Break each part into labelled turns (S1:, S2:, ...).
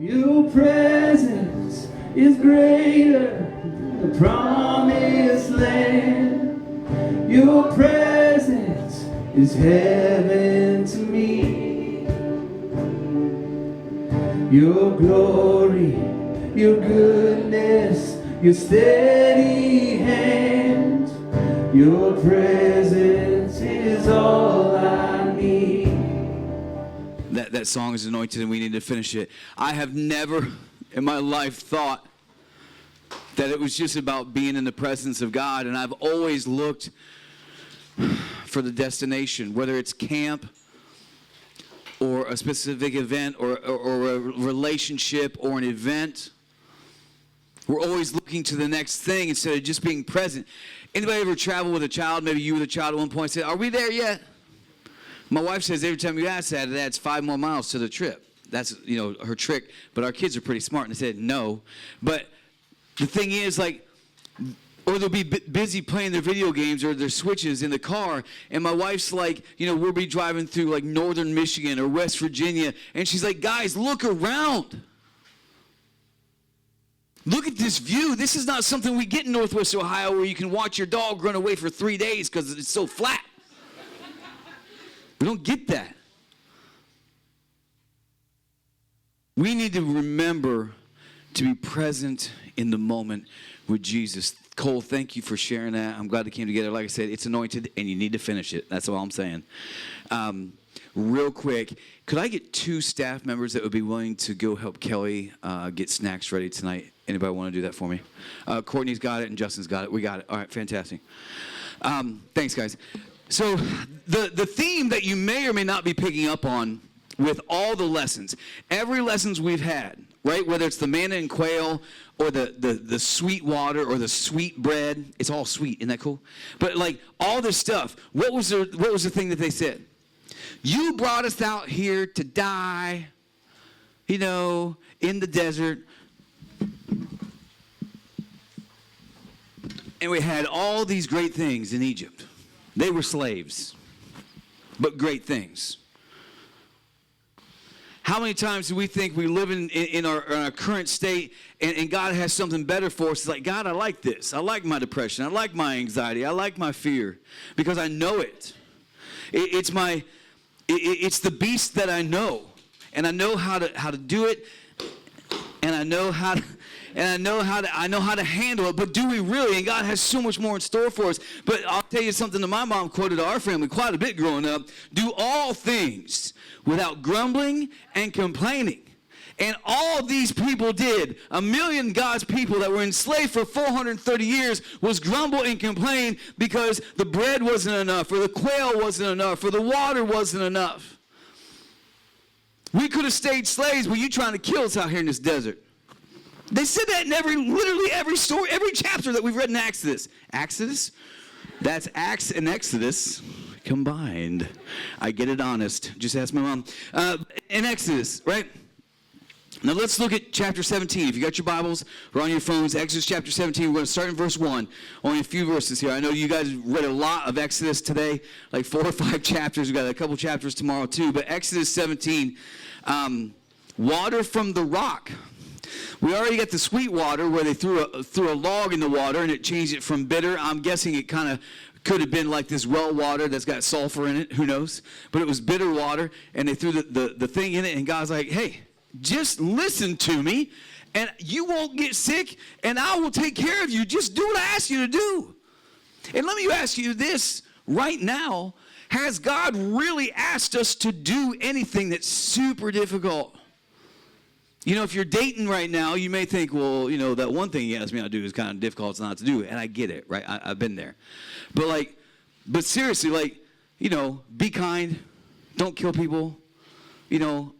S1: Your presence is greater than the promised land. Your presence is heaven to me. Your glory, your goodness, your steady hand. Your presence is all I need.
S2: That song is anointed and we need to finish it. I have never in my life thought that it was just about being in the presence of God, and I've always looked for the destination, whether it's camp or a specific event or a relationship or an event. We're always looking to the next thing instead of just being present. Anybody ever travel with a child? Maybe you were the child at one point and said, are we there yet? My wife says every time you ask that, it adds 5 more miles to the trip. That's, her trick. But our kids are pretty smart, and they said no. But the thing is, or they'll be busy playing their video games or their Switches in the car, and my wife's like, we'll be driving through northern Michigan or West Virginia, and she's like, guys, look around. Look at this view. This is not something we get in Northwest Ohio where you can watch your dog run away for 3 days because it's so flat. We don't get that. We need to remember to be present in the moment with Jesus. Cole, thank you for sharing that. I'm glad it came together. Like I said, it's anointed, and you need to finish it. That's all I'm saying. Real quick, could I get 2 staff members that would be willing to go help Kelly get snacks ready tonight? Anybody want to do that for me? Courtney's got it, and Justin's got it. We got it. All right, fantastic. Thanks, guys. So the theme that you may or may not be picking up on with all the lessons, every lessons we've had, right? Whether it's the manna and quail or the sweet water or the sweet bread, it's all sweet. Isn't that cool? But all this stuff, what was the thing that they said? You brought us out here to die, in the desert. And we had all these great things in Egypt. They were slaves, but great things. How many times do we think we live in our current state and God has something better for us? It's like, God, I like this. I like my depression. I like my anxiety. I like my fear because I know it. It's the beast that I know, and I know how to do it, and I know how to handle it. But do we really? And God has so much more in store for us. But I'll tell you something that my mom quoted to our family quite a bit growing up. Do all things without grumbling and complaining. And all these people did. 1 million God's people that were enslaved for 430 years was grumble and complain because the bread wasn't enough, or the quail wasn't enough, or the water wasn't enough. We could have stayed slaves, but you trying to kill us out here in this desert. They said that in literally every story, every chapter that we've read in Exodus. Exodus? That's Acts and Exodus combined. I get it honest. Just ask my mom. In Exodus, right? Now let's look at chapter 17. If you got your Bibles or on your phones, Exodus chapter 17, we're going to start in verse 1. Only a few verses here. I know you guys read a lot of Exodus today, 4 or 5 chapters. We've got a couple chapters tomorrow too. But Exodus 17, water from the rock. We already got the sweet water where they threw a log in the water and it changed it from bitter. I'm guessing it kind of could have been like this well water that's got sulfur in it. Who knows? But it was bitter water, and they threw the thing in it, and God's like, hey, just listen to me, and you won't get sick, and I will take care of you. Just do what I ask you to do. And let me ask you this right now. Has God really asked us to do anything that's super difficult? If you're dating right now, you may think, well, that one thing he asked me to do is kind of difficult not to do. And I get it, right? I've been there. But seriously, be kind. Don't kill people.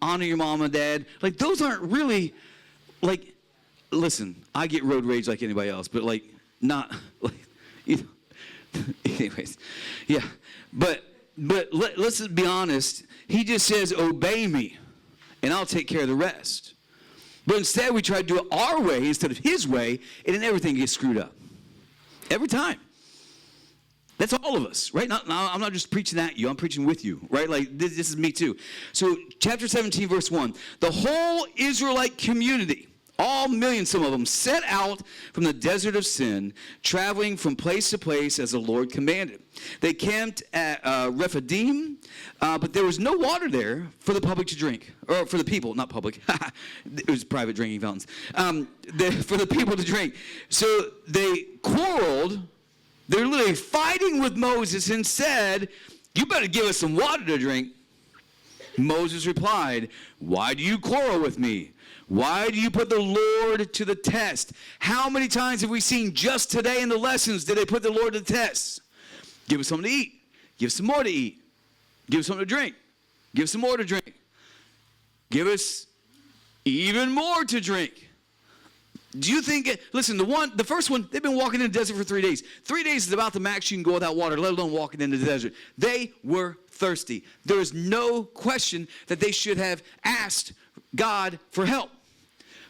S2: Honor your mom and dad. Those aren't really, listen, I get road rage like anybody else, but not, anyways. Yeah. But let's be honest. He just says, obey me, and I'll take care of the rest. But instead, we try to do it our way instead of his way, and then everything gets screwed up. Every time. That's all of us, right? I'm not just preaching at you. I'm preaching with you, right? Like, this is me too. So, chapter 17, verse 1. The whole Israelite community, all millions, some of them, set out from the desert of Sin, traveling from place to place as the Lord commanded. They camped at Rephidim, but there was no water there for the public to drink. Or for the people, not public. It was private drinking fountains. For the people to drink. So they quarreled. They're literally fighting with Moses and said, you better give us some water to drink. Moses replied, why do you quarrel with me? Why do you put the Lord to the test? How many times have we seen just today in the lessons did they put the Lord to the test? Give us something to eat. Give us some more to eat. Give us something to drink. Give us some more to drink. Give us even more to drink. Do you think, listen, the first one, they've been walking in the desert for 3 days. 3 days is about the max you can go without water, let alone walking into the desert. They were thirsty. There is no question that they should have asked God for help.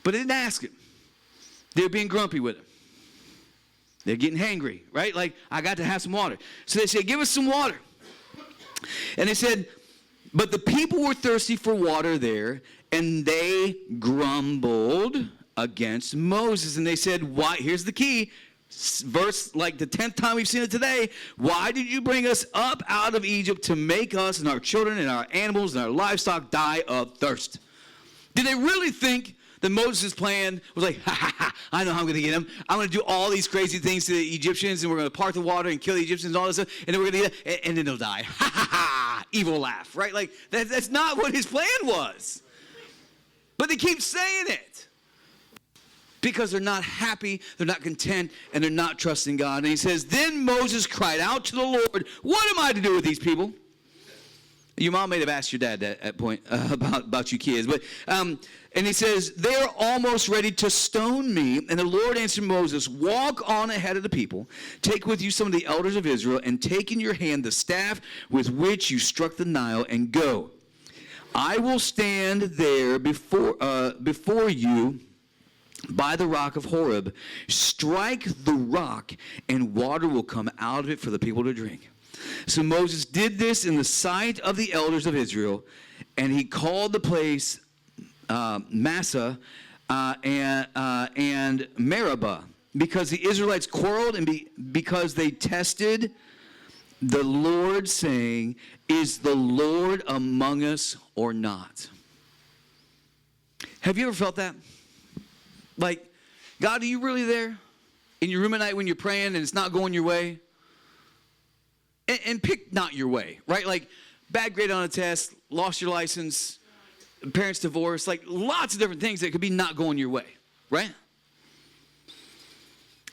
S2: But they didn't ask him. They were being grumpy with him. They're getting hangry, right? Like, I got to have some water. So they said, give us some water. And they said, but the people were thirsty for water there, and they grumbled against Moses. And they said, why? Here's the key. Verse, like the 10th time we've seen it today. Why did you bring us up out of Egypt to make us and our children and our animals and our livestock die of thirst? Did they really think that Moses' plan was like, ha, ha, ha, I know how I'm going to get them. I'm going to do all these crazy things to the Egyptians, and we're going to part the water and kill the Egyptians and all this stuff, and then we're going to get it, and then they'll die. Ha, ha, ha, evil laugh, right? Like, that's not what his plan was. But they keep saying it because they're not happy, they're not content, and they're not trusting God. And he says, then Moses cried out to the Lord, what am I to do with these people? Your mom may have asked your dad that point about you kids. But and he says, they are almost ready to stone me. And the Lord answered Moses, walk on ahead of the people. Take with you some of the elders of Israel, and take in your hand the staff with which you struck the Nile, and go. I will stand there before you by the rock of Horeb. Strike the rock, and water will come out of it for the people to drink. So Moses did this in the sight of the elders of Israel, and he called the place Massah and Meribah, because the Israelites quarreled and because they tested the Lord, saying, is the Lord among us or not? Have you ever felt that? Like, God, are you really there in your room at night when you're praying and it's not going your way? And pick not your way, right? Like, bad grade on a test, lost your license, parents divorced, like lots of different things that could be not going your way, right?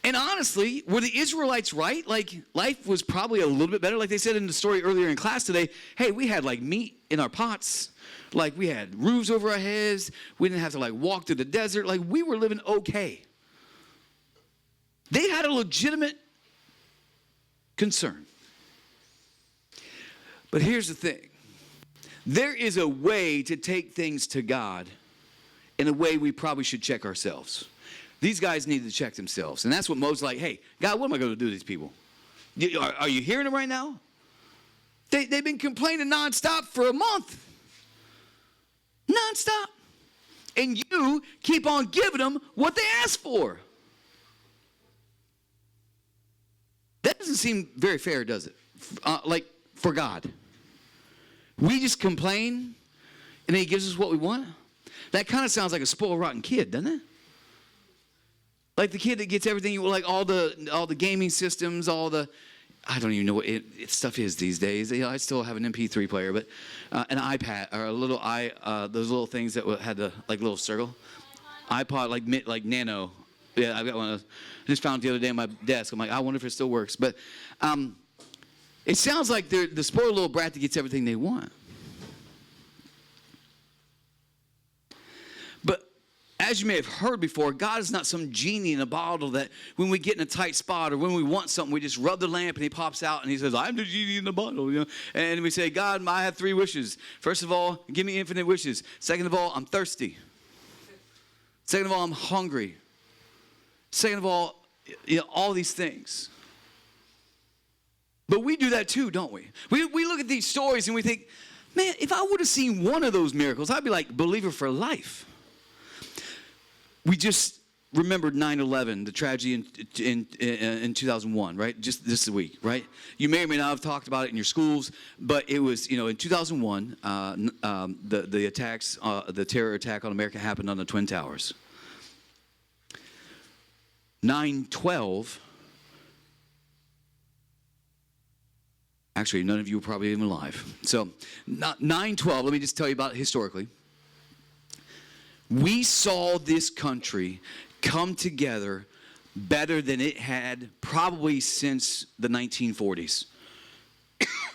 S2: And honestly, were the Israelites right? Like, life was probably a little bit better. Like they said in the story earlier in class today, hey, we had like meat in our pots. Like, we had roofs over our heads. We didn't have to like walk through the desert. Like, we were living okay. They had a legitimate concern. But here's the thing. There is a way to take things to God in a way we probably should check ourselves. These guys need to check themselves. And that's what Moses is like, hey, God, what am I going to do to these people? Are you hearing them right now? They've been complaining nonstop for a month. Nonstop. And you keep on giving them what they asked for. That doesn't seem very fair, does it? Like, for God. We just complain, and then he gives us what we want. That kind of sounds like a spoiled, rotten kid, doesn't it? Like the kid that gets everything, like all the gaming systems, all the, I don't even know what it stuff is these days. You know, I still have an MP3 player, but an iPad or a little those little things that had the like little circle, iPod like Nano. Yeah, I've got one of those. I just found it the other day on my desk. I'm like, I wonder if it still works. But it sounds like they're the spoiled little brat that gets everything they want. But as you may have heard before, God is not some genie in a bottle that when we get in a tight spot or when we want something, we just rub the lamp and he pops out and he says, I'm the genie in the bottle. You know? And we say, God, I have 3 wishes. First of all, give me infinite wishes. Second of all, I'm thirsty. Second of all, I'm hungry. Second of all, you know, all these things. But we do that too, don't we? We look at these stories and we think, man, if I would have seen one of those miracles, I'd be like, believer for life. We just remembered 9/11, the tragedy in 2001, right? Just this week, right? You may or may not have talked about it in your schools, but it was, in 2001, the attacks, the terror attack on America happened on the Twin Towers. 9/12. Actually, none of you were probably even alive. So, 9/12, let me just tell you about it historically. We saw this country come together better than it had probably since the 1940s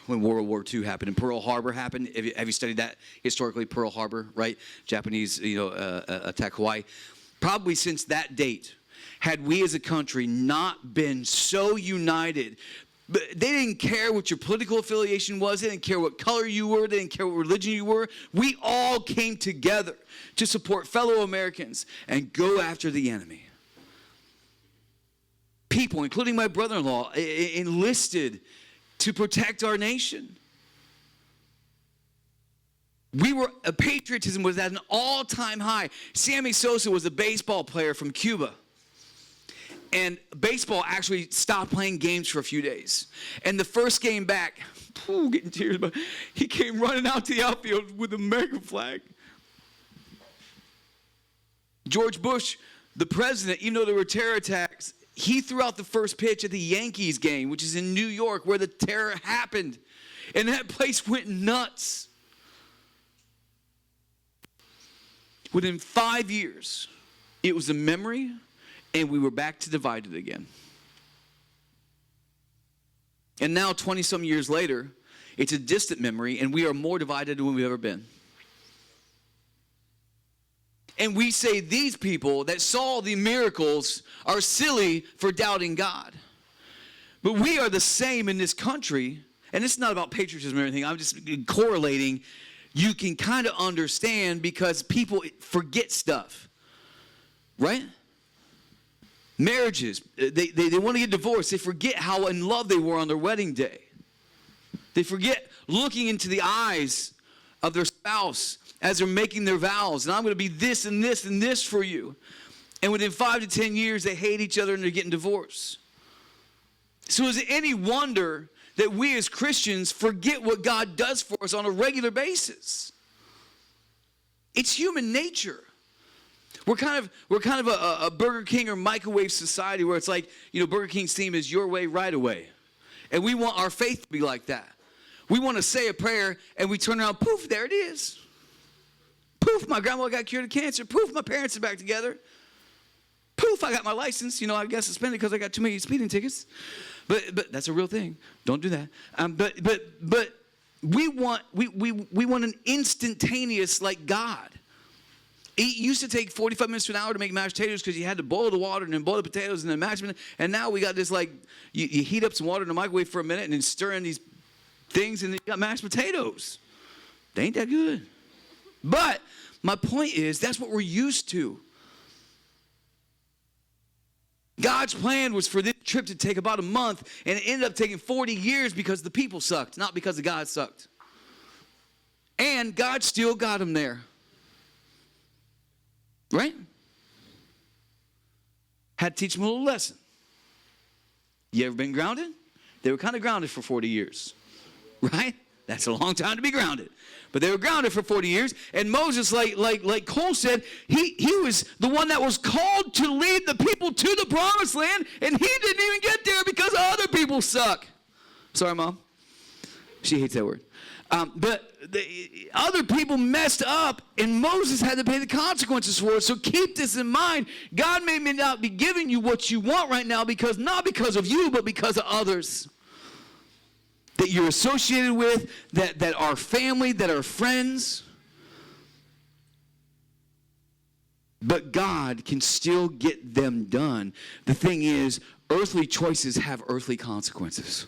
S2: when World War II happened and Pearl Harbor happened. Have you studied that historically, Pearl Harbor, right? Japanese, attack Hawaii. Probably since that date, had we as a country not been so united. But they didn't care what your political affiliation was. They didn't care what color you were. They didn't care what religion you were. We all came together to support fellow Americans and go after the enemy. People, including my brother-in-law, enlisted to protect our nation. Patriotism was at an all-time high. Sammy Sosa was a baseball player from Cuba. And baseball actually stopped playing games for a few days. And the first game back, getting tears, but he came running out to the outfield with the American flag. George Bush, the president, even though there were terror attacks, he threw out the first pitch at the Yankees game, which is in New York, where the terror happened. And that place went nuts. Within 5 years, it was a memory. And we were back to divided again. And now, 20-some years later, it's a distant memory, and we are more divided than we've ever been. And we say these people that saw the miracles are silly for doubting God. But we are the same in this country, and it's not about patriotism or anything. I'm just correlating. You can kind of understand because people forget stuff, right? Marriages, they want to get divorced. They forget how in love they were on their wedding day. They forget looking into the eyes of their spouse as they're making their vows. And I'm going to be this and this and this for you. And within 5 to 10 years, they hate each other and they're getting divorced. So is it any wonder that we as Christians forget what God does for us on a regular basis? It's human nature. We're kind of a Burger King or microwave society where it's like, Burger King's theme is your way, right away. And we want our faith to be like that. We want to say a prayer and we turn around, poof, there it is. Poof, my grandma got cured of cancer. Poof, my parents are back together. Poof, I got my license. I got suspended because I got too many speeding tickets. But that's a real thing. Don't do that. But we want an instantaneous like God. It used to take 45 minutes to an hour to make mashed potatoes because you had to boil the water and then boil the potatoes and then mash them. And now we got this you heat up some water in the microwave for a minute and then stir in these things and then you got mashed potatoes. They ain't that good. But my point is that's what we're used to. God's plan was for this trip to take about a month and it ended up taking 40 years because the people sucked, not because the God sucked. And God still got them there. Right? Had to teach them a little lesson. You ever been grounded? They were kind of grounded for 40 years. Right? That's a long time to be grounded. But they were grounded for 40 years. And Moses, like Cole said, he was the one that was called to lead the people to the promised land. And he didn't even get there because other people suck. Sorry, Mom. She hates that word. But the other people messed up, and Moses had to pay the consequences for it. So keep this in mind. God may not be giving you what you want right now not because of you, but because of others that you're associated with, that are family, that are friends. But God can still get them done. The thing is, earthly choices have earthly consequences.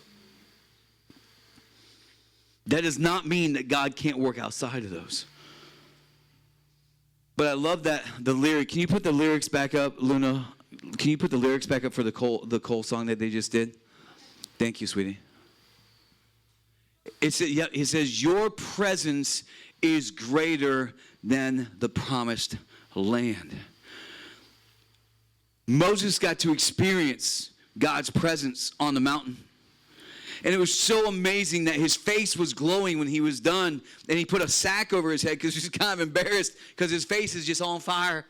S2: That does not mean that God can't work outside of those. But I love that the lyric. Can you put the lyrics back up, Luna? Can you put the lyrics back up for the Cole song that they just did? Thank you, sweetie. It says, your presence is greater than the promised land. Moses got to experience God's presence on the mountain. And it was so amazing that his face was glowing when he was done. And he put a sack over his head because he was kind of embarrassed because his face is just on fire.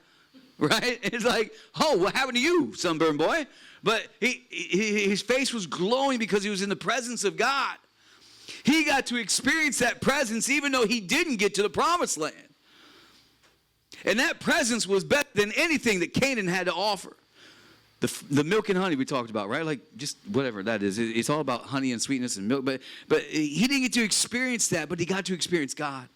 S2: Right? It's like, oh, what happened to you, sunburned boy? But his face was glowing because he was in the presence of God. He got to experience that presence even though he didn't get to the promised land. And that presence was better than anything that Canaan had to offer. The milk and honey we talked about, right? Like just whatever that is. It's all about honey and sweetness and milk. But he didn't get to experience that, but he got to experience God.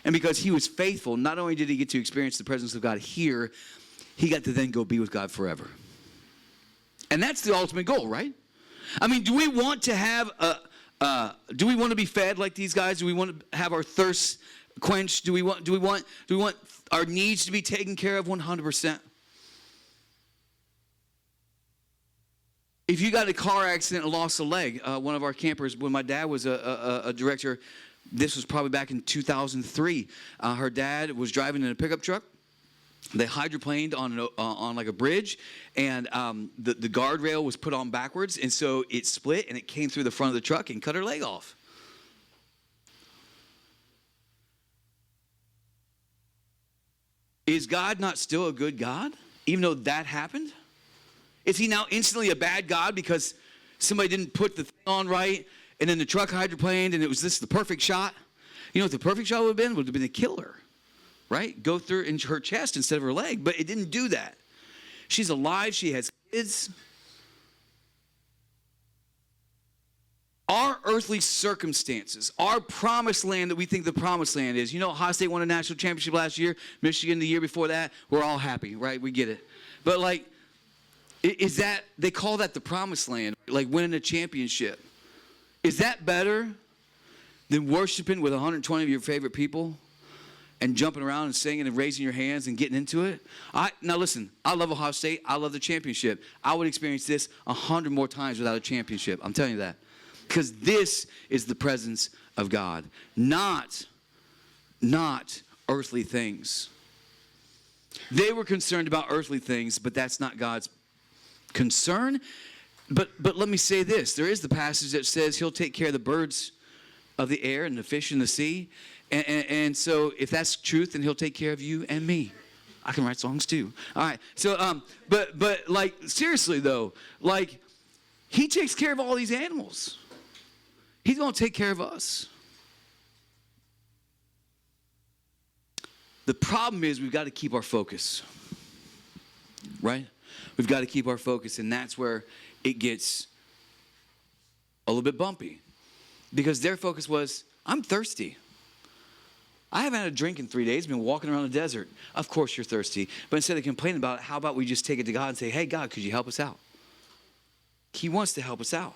S2: And because he was faithful, not only did he get to experience the presence of God here, he got to then go be with God forever. And that's the ultimate goal, right? I mean, do we want to have do we want to be fed like these guys? Do we want to have our thirst quenched? Do we want our needs to be taken care of 100%? If you got in a car accident and lost a leg, one of our campers, when my dad was a director, this was probably back in 2003. Her dad was driving in a pickup truck. They hydroplaned on like a bridge, and the guardrail was put on backwards, and so it split and it came through the front of the truck and cut her leg off. Is God not still a good God, even though that happened? Is he now instantly a bad God because somebody didn't put the thing on right, and then the truck hydroplaned, and it was the perfect shot? You know what the perfect shot would have been? Would have been to kill her, right? Go through in her chest instead of her leg, but it didn't do that. She's alive. She has kids. Our earthly circumstances, our promised land that we think the promised land is. You know, Ohio State won a national championship last year. Michigan the year before that. We're all happy, right? We get it. But like, is that, they call that the promised land, like winning a championship. Is that better than worshiping with 120 of your favorite people and jumping around and singing and raising your hands and getting into it? Now listen, I love Ohio State. I love the championship. I would experience this 100 more times without a championship. I'm telling you that. Because this is the presence of God, not earthly things. They were concerned about earthly things, but that's not God's concern. But let me say this. There is the passage that says he'll take care of the birds of the air and the fish in the sea. And so if that's truth, then he'll take care of you and me. I can write songs too. All right. So, but like, seriously though, like, he takes care of all these animals. He's going to take care of us. The problem is we've got to keep our focus, right? We've got to keep our focus, and that's where it gets a little bit bumpy. Because their focus was, I'm thirsty. I haven't had a drink in 3 days. I've been walking around the desert. Of course you're thirsty. But instead of complaining about it, how about we just take it to God and say, hey, God, could you help us out? He wants to help us out.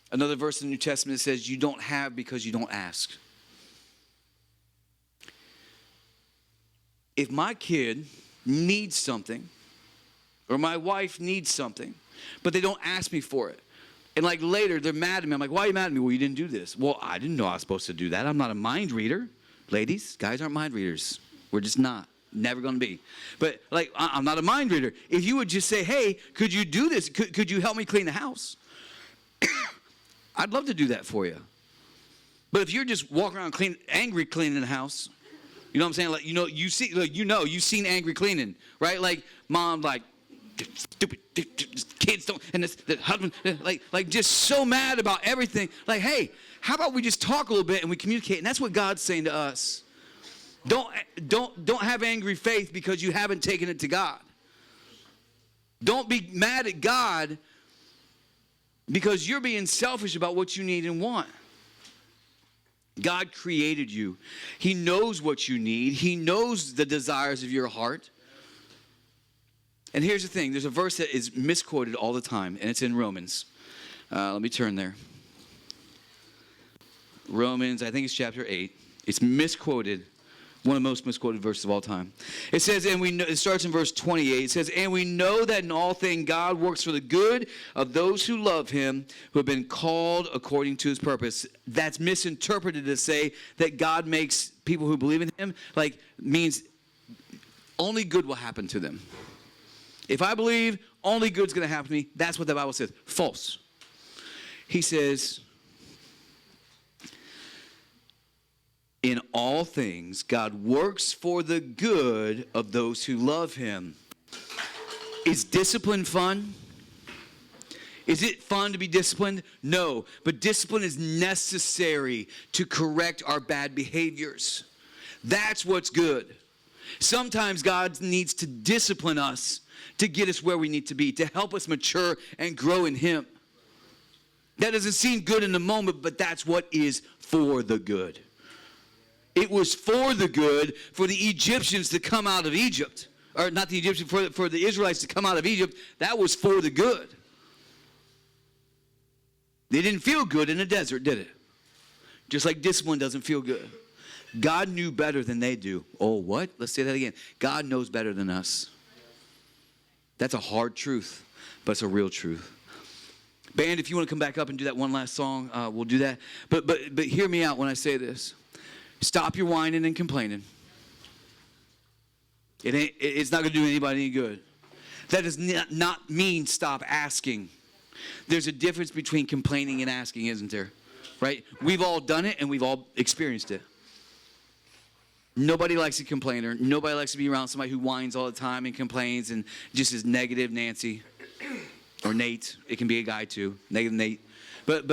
S2: Another verse in the New Testament says, you don't have because you don't ask. If my kid needs something, or my wife needs something, but they don't ask me for it, and like later they're mad at me, I'm like, why are you mad at me? Well, you didn't do this. Well, I didn't know I was supposed to do that. I'm not a mind reader. Ladies, guys aren't mind readers. We're just not. Never going to be. But like, I'm not a mind reader. If you would just say, hey, could you do this? Could you help me clean the house? I'd love to do that for you. But if you're just walking around angry cleaning the house, you know what I'm saying? Like, you've seen angry cleaning, right? Like, mom, like, stupid kids don't, and the husband, like just so mad about everything. Like, hey, how about we just talk a little bit and we communicate? And that's what God's saying to us. Don't have angry faith because you haven't taken it to God. Don't be mad at God because you're being selfish about what you need and want. God created you. He knows what you need. He knows the desires of your heart. And here's the thing. There's a verse that is misquoted all the time, and it's in Romans. Let me turn there. Romans, I think it's chapter 8. It's misquoted One of the most misquoted verses of all time. It says, and we know, it starts in verse 28. It says, and we know that in all things God works for the good of those who love him, who have been called according to his purpose. That's misinterpreted to say that God makes people who believe in him, like, means only good will happen to them. If I believe only good's going to happen to me, that's what the Bible says. False. He says, in all things, God works for the good of those who love him. Is discipline fun? Is it fun to be disciplined? No, but discipline is necessary to correct our bad behaviors. That's what's good. Sometimes God needs to discipline us to get us where we need to be, to help us mature and grow in him. That doesn't seem good in the moment, but that's what is for the good. It was for the good for the Egyptians to come out of Egypt. Or not the Egyptians, for the Israelites to come out of Egypt. That was for the good. They didn't feel good in the desert, did it? Just like discipline doesn't feel good. God knew better than they do. Oh, what? Let's say that again. God knows better than us. That's a hard truth, but it's a real truth. Band, if you want to come back up and do that one last song, we'll do that. But hear me out when I say this. Stop your whining and complaining. It's not going to do anybody any good. That does not mean stop asking. There's a difference between complaining and asking, isn't there? Right? We've all done it and we've all experienced it. Nobody likes a complainer. Nobody likes to be around somebody who whines all the time and complains and just is negative Nancy or Nate. It can be a guy too, negative Nate. But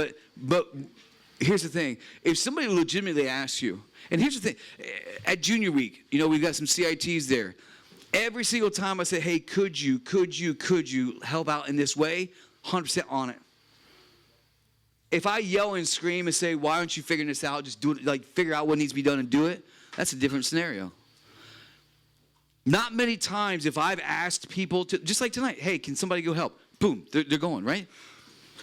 S2: here's the thing. If somebody legitimately asks you, and here's the thing, at junior week, we've got some CITs there. Every single time I say, hey, could you help out in this way? 100% on it. If I yell and scream and say, why aren't you figuring this out? Just do it, like figure out what needs to be done and do it. That's a different scenario. Not many times if I've asked people to, just like tonight, hey, can somebody go help? Boom, they're going, right?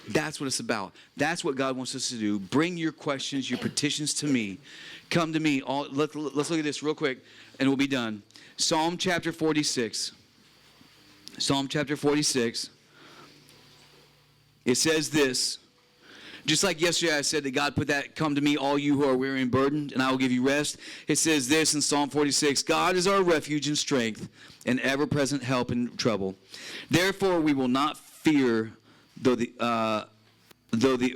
S2: That's what it's about. That's what God wants us to do. Bring your questions, your petitions to me. Come to me. Let's look at this real quick, and we'll be done. Psalm chapter 46. Psalm chapter 46. It says this. Just like yesterday I said that God put that, come to me, all you who are weary and burdened, and I will give you rest. It says this in Psalm 46, God is our refuge and strength, and ever-present help in trouble. Therefore we will not fear, though the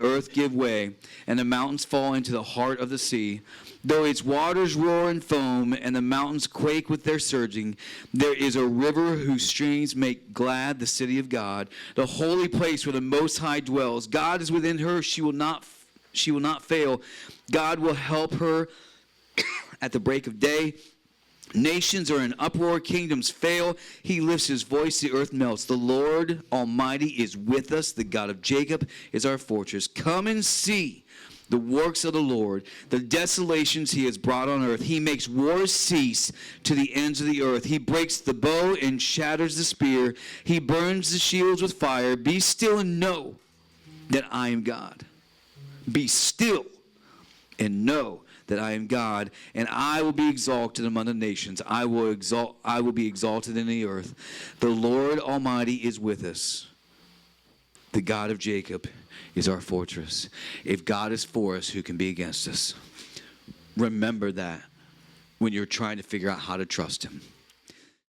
S2: earth give way, and the mountains fall into the heart of the sea, though its waters roar and foam, and the mountains quake with their surging, there is a river whose streams make glad the city of God, the holy place where the Most High dwells. God is within her; she will not fail. God will help her at the break of day. Nations are in uproar, kingdoms fail. He lifts his voice, the earth melts. The Lord Almighty is with us. The God of Jacob is our fortress. Come and see the works of the Lord, the desolations he has brought on earth. He makes wars cease to the ends of the earth. He breaks the bow and shatters the spear. He burns the shields with fire. Be still and know that I am God. Be still and know that I am God, and I will be exalted among the nations. I will be exalted in the earth. The Lord Almighty is with us. The God of Jacob is our fortress. If God is for us, who can be against us? Remember that when you're trying to figure out how to trust him.